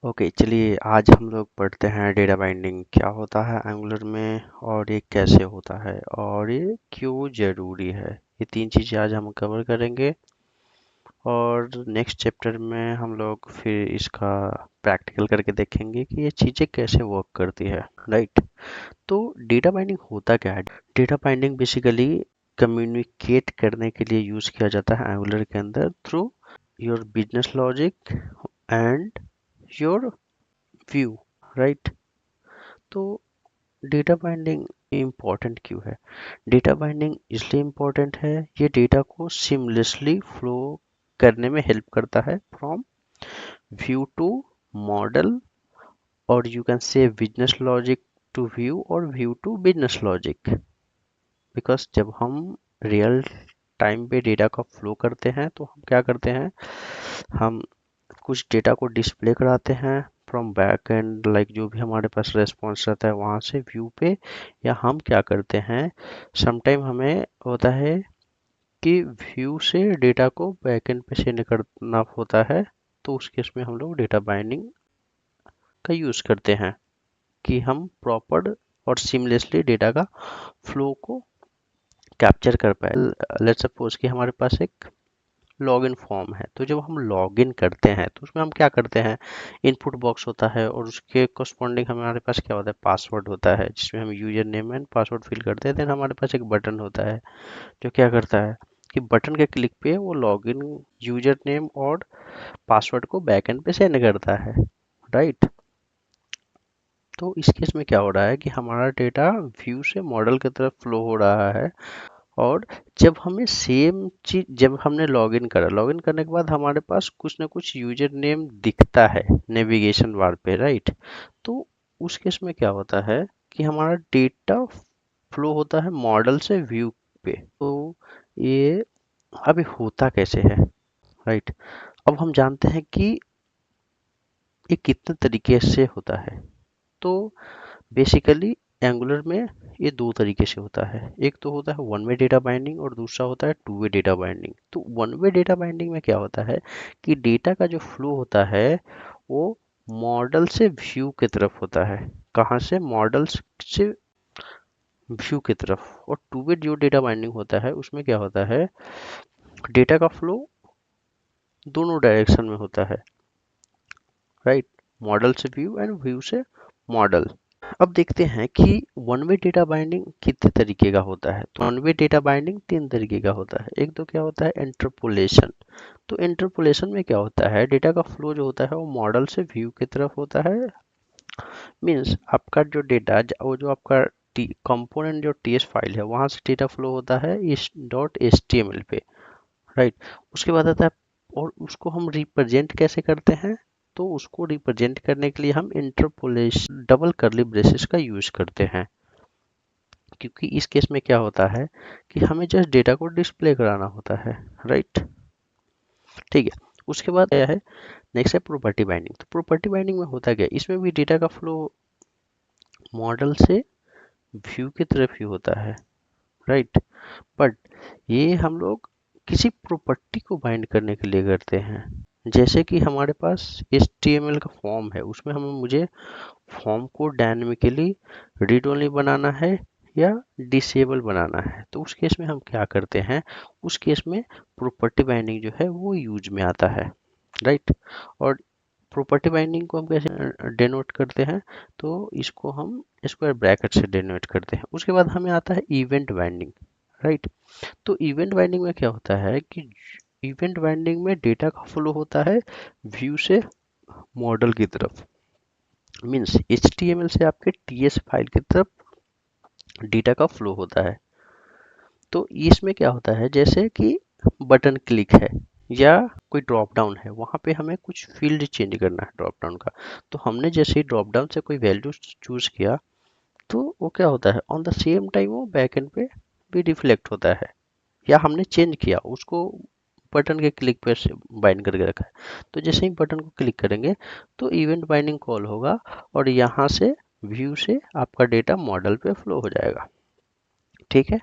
Okay, चलिए आज हम लोग पढ़ते हैं डेटा बाइंडिंग क्या होता है एंगुलर में और ये कैसे होता है और ये क्यों ज़रूरी है। ये तीन चीज़ें आज हम कवर करेंगे और नेक्स्ट चैप्टर में हम लोग फिर इसका प्रैक्टिकल करके देखेंगे कि ये चीज़ें कैसे वर्क करती है। राइट। तो डेटा बाइंडिंग होता क्या है? डेटा बाइंडिंग बेसिकली कम्युनिकेट करने के लिए यूज़ किया जाता है एंगुलर के अंदर through your business logic and your view. Right. तो डेटा बाइंडिंग इम्पोर्टेंट क्यों है? डेटा बाइंडिंग इसलिए इम्पोर्टेंट है, ये डेटा को सिमलेसली फ्लो करने में हेल्प करता है फ्रॉम व्यू टू मॉडल, और you can say business logic to view और view to business logic. Because जब हम रियल टाइम पे डेटा का फ्लो करते हैं तो हम क्या करते हैं, हम कुछ डेटा को डिस्प्ले कराते हैं फ्रॉम बैक एंड, लाइक जो भी हमारे पास रेस्पॉन्स रहता है वहाँ से व्यू पे, या हम क्या करते हैं समटाइम हमें होता है कि व्यू से डेटा को बैक एंड पे सेंड करना होता है, तो उस केस में हम लोग डेटा बाइंडिंग का यूज़ करते हैं कि हम प्रॉपर और सीमलेसली डेटा का फ्लो को कैप्चर कर पाए। लेट्स सपोज कि हमारे पास एक लॉगिन फॉर्म है, तो जब हम लॉगिन करते हैं तो उसमें हम क्या करते हैं, इनपुट बॉक्स होता है और उसके कोरस्पॉन्डिंग हमारे पास क्या होता है, पासवर्ड होता है जिसमें हम user name and password fill करते हैं। देन हमारे पास एक बटन होता है जो क्या करता है कि बटन के क्लिक पे वो लॉगिन यूजर नेम और पासवर्ड को बैकएंड पे सेंड करता है। राइट। तो इस केस में क्या हो रहा है कि हमारा डेटा व्यू से मॉडल की तरफ फ्लो हो रहा है, और जब हमें सेम चीज, जब हमने लॉगिन करा, लॉगिन करने के बाद हमारे पास कुछ ना कुछ यूजर नेम दिखता है नेविगेशन बार पे। राइट। तो उस केस में क्या होता है कि हमारा डेटा फ्लो होता है मॉडल से व्यू पे। तो ये अभी होता कैसे है? राइट। अब हम जानते हैं कि ये कितने तरीके से होता है। तो बेसिकली एंगुलर में ये दो तरीके से होता है, एक तो होता है वन वे डेटा बाइंडिंग और दूसरा होता है टू वे डेटा बाइंडिंग। तो वन वे डेटा बाइंडिंग में क्या होता है कि डेटा का जो फ्लो होता है वो मॉडल से व्यू की तरफ होता है। कहाँ से? मॉडल से व्यू की तरफ। और टू वे जो डेटा बाइंडिंग होता है उसमें क्या होता है, डेटा का फ्लो दोनों डायरेक्शन में होता है। राइट। मॉडल से व्यू एंड व्यू से मॉडल। अब देखते हैं कि वन वे डेटा बाइंडिंग कितने तरीके का होता है। तो वन वे डेटा बाइंडिंग तीन तरीके का होता है। एक तो क्या होता है इंटरपोलेशन। तो इंटरपोलेशन में क्या होता है, डेटा का फ्लो जो होता है वो मॉडल से व्यू की तरफ होता है। मींस आपका जो डेटा, वो जो आपका कंपोनेंट जो टीएस फाइल है वहां से डेटा फ्लो होता है इस डॉट एचटीएमएल पे। राइट। उसके बाद आता है, और उसको हम रिप्रेजेंट कैसे करते हैं, तो उसको रिप्रेजेंट करने के लिए हम इंटरपोलेशन डबल कर्ली ब्रेसेस का यूज करते हैं। क्योंकि इस केस में क्या होता है कि हमें जस्ट डेटा को डिस्प्ले कराना होता है। राइट। ठीक है। उसके बाद क्या है, नेक्स्ट है प्रॉपर्टी बाइंडिंग। तो प्रॉपर्टी बाइंडिंग में होता क्या है, इसमें भी डेटा का फ्लो मॉडल से व्यू की तरफ ही होता है। राइट। बट ये हम लोग किसी प्रॉपर्टी को बाइंड करने के लिए करते हैं। जैसे कि हमारे पास HTML का फॉर्म है, उसमें हमें मुझे फॉर्म को डायनेमिकली रीड ओनली बनाना है या डिसेबल बनाना है। तो उस केस में हम क्या करते हैं, उस केस में प्रॉपर्टी बाइंडिंग जो है वो यूज में आता है। राइट। और प्रॉपर्टी बाइंडिंग को हम कैसे डेनोट करते हैं, तो इसको हम स्क्वायर ब्रैकेट से डेनोट करते हैं। उसके बाद हमें आता है इवेंट बाइंडिंग। राइट। तो इवेंट बाइंडिंग में क्या होता है कि इवेंट बाइंडिंग में डेटा का फ्लो होता है व्यू से मॉडल की तरफ। मीन्स HTML से आपके TS फाइल की तरफ डेटा का फ्लो होता है। तो इसमें क्या होता है, जैसे कि बटन क्लिक है या कोई ड्रॉप डाउन है, वहां पे हमें कुछ फील्ड चेंज करना है ड्रॉप डाउन का। तो हमने जैसे ही ड्रॉप डाउन से कोई वैल्यू चूज किया, तो वो क्या होता है ऑन द सेम टाइम वो बैक एंड पे भी रिफ्लेक्ट होता है। या हमने चेंज किया उसको, बटन के क्लिक पे बाइंड करके रखा है, तो जैसे ही बटन को क्लिक करेंगे तो इवेंट बाइंडिंग कॉल होगा और यहाँ से व्यू से आपका डेटा मॉडल पे फ्लो हो जाएगा। ठीक है।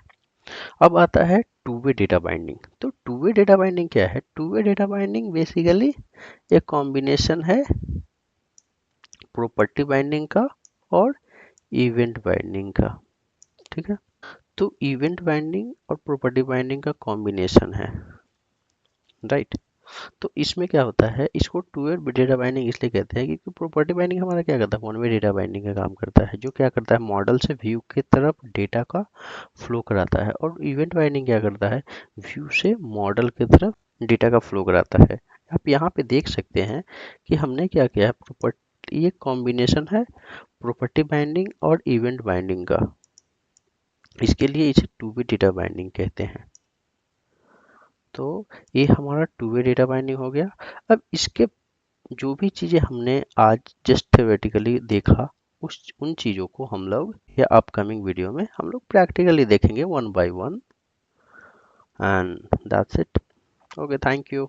अब आता है टू वे डेटा बाइंडिंग। तो टू वे डेटा बाइंडिंग क्या है? Two way data binding basically एक कॉम्बिनेशन है प्रॉपर्टी बाइंडिंग का और इवेंट बाइंडिंग का। ठीक है, तो इवेंट बाइंडिंग और प्रॉपर्टी बाइंडिंग का कॉम्बिनेशन है, राइट। तो इसमें क्या होता है, इसको टू वे डेटा बाइंडिंग इसलिए कहते हैं क्योंकि प्रॉपर्टी बाइंडिंग हमारा क्या करता है, वन वे डेटा बाइंडिंग का काम करता है, जो क्या करता है, मॉडल से व्यू की तरफ डेटा का फ्लो कराता है। और इवेंट बाइंडिंग क्या करता है, व्यू से मॉडल की तरफ डेटा का फ्लो कराता है। आप यहाँ पे देख सकते हैं कि हमने क्या किया है, प्रॉपर्टी, ये कॉम्बिनेशन है प्रॉपर्टी बाइंडिंग और इवेंट बाइंडिंग का, इसके लिए इसे टू वे डेटा बाइंडिंग कहते हैं। तो ये हमारा टू वे डेटा बाइंडिंग हो गया। अब इसके जो भी चीज़ें हमने आज जस्ट थ्योरेटिकली देखा, उस उन चीज़ों को हम लोग या अपकमिंग वीडियो में हम लोग प्रैक्टिकली देखेंगे one by one, and that's it. Okay, thank you.